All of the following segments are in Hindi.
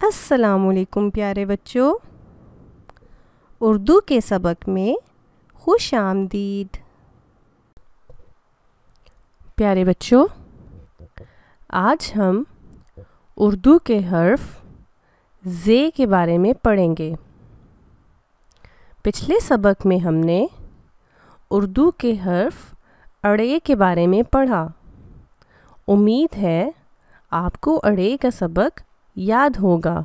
अस्सलामुअलैकुम प्यारे बच्चों, उर्दू के सबक में खुश आमदीद। प्यारे बच्चों, आज हम उर्दू के हर्फ ज़े के बारे में पढ़ेंगे। पिछले सबक में हमने उर्दू के हर्फ अड़े के बारे में पढ़ा। उम्मीद है आपको अड़े का सबक याद होगा।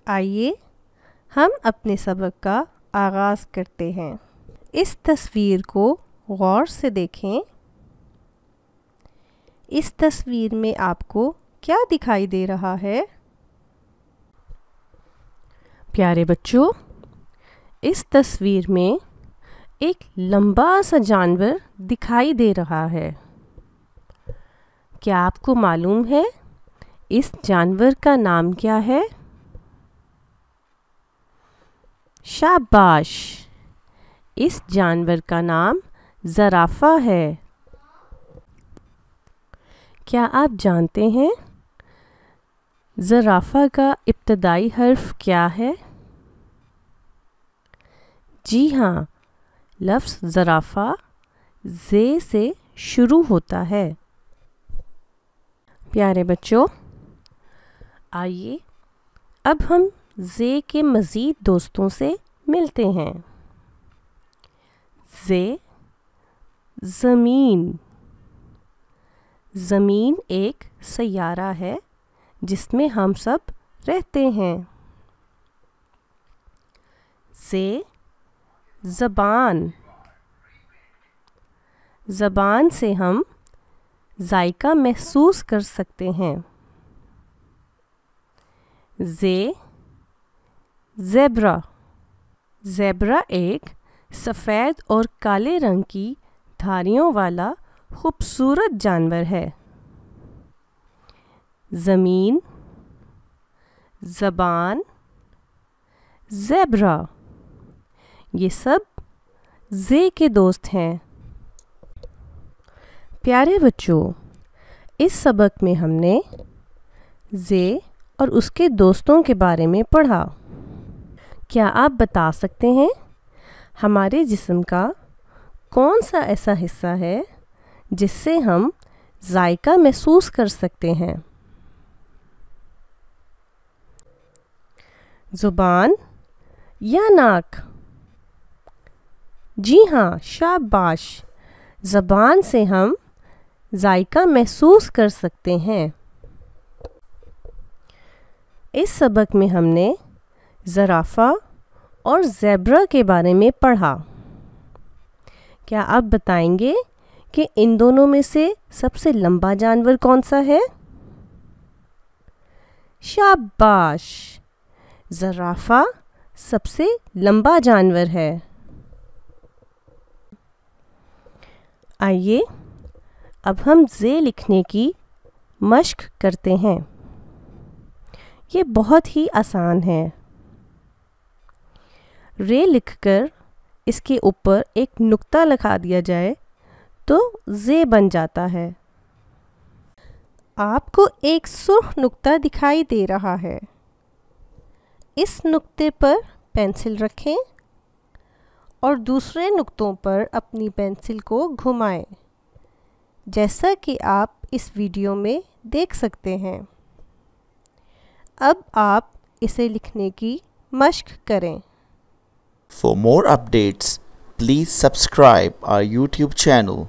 आइए हम अपने सबक का आगाज़ करते हैं। इस तस्वीर को गौर से देखें। इस तस्वीर में आपको क्या दिखाई दे रहा है? प्यारे बच्चों, इस तस्वीर में एक लंबा सा जानवर दिखाई दे रहा है। क्या आपको मालूम है इस जानवर का नाम क्या है? शाबाश! इस जानवर का नाम ज़राफ़ा है। क्या आप जानते हैं ज़राफ़ा का इब्तदाई हर्फ क्या है? जी हाँ, लफ्ज़ ज़राफ़ा ज़े से शुरू होता है। प्यारे बच्चों, आइए अब हम ज़े के मज़ीद दोस्तों से मिलते हैं। ज़े ज़मीन। ज़मीन एक सैयारा है जिसमें हम सब रहते हैं। ज़े ज़बान। ज़बान से हम जायका महसूस कर सकते हैं। ज़े ज़ेब्रा। ज़ेब्रा एक सफ़ेद और काले रंग की धारियों वाला खूबसूरत जानवर है। ज़मीन, ज़बान, ज़ेब्रा, ये सब ज़े के दोस्त हैं। प्यारे बच्चों, इस सबक में हमने ज़े और उसके दोस्तों के बारे में पढ़ा। क्या आप बता सकते हैं हमारे जिस्म का कौन सा ऐसा हिस्सा है जिससे हम जायका महसूस कर सकते हैं? ज़ुबान या नाक? जी हाँ, शाबाश! ज़बान से हम जायका महसूस कर सकते हैं। इस सबक में हमने ज़राफ़ा और ज़ेब्रा के बारे में पढ़ा। क्या आप बताएंगे कि इन दोनों में से सबसे लंबा जानवर कौन सा है? शाबाश! ज़राफ़ा सबसे लंबा जानवर है। आइए अब हम ज़े लिखने की मश्क करते हैं। ये बहुत ही आसान है। रे लिखकर इसके ऊपर एक नुक्ता लगा दिया जाए तो ज़े बन जाता है। आपको एक सुर्ख नुक्ता दिखाई दे रहा है। इस नुक्ते पर पेंसिल रखें और दूसरे नुक्तों पर अपनी पेंसिल को घुमाएं, जैसा कि आप इस वीडियो में देख सकते हैं। अब आप इसे लिखने की मश्क करें। For more updates, please subscribe our YouTube channel.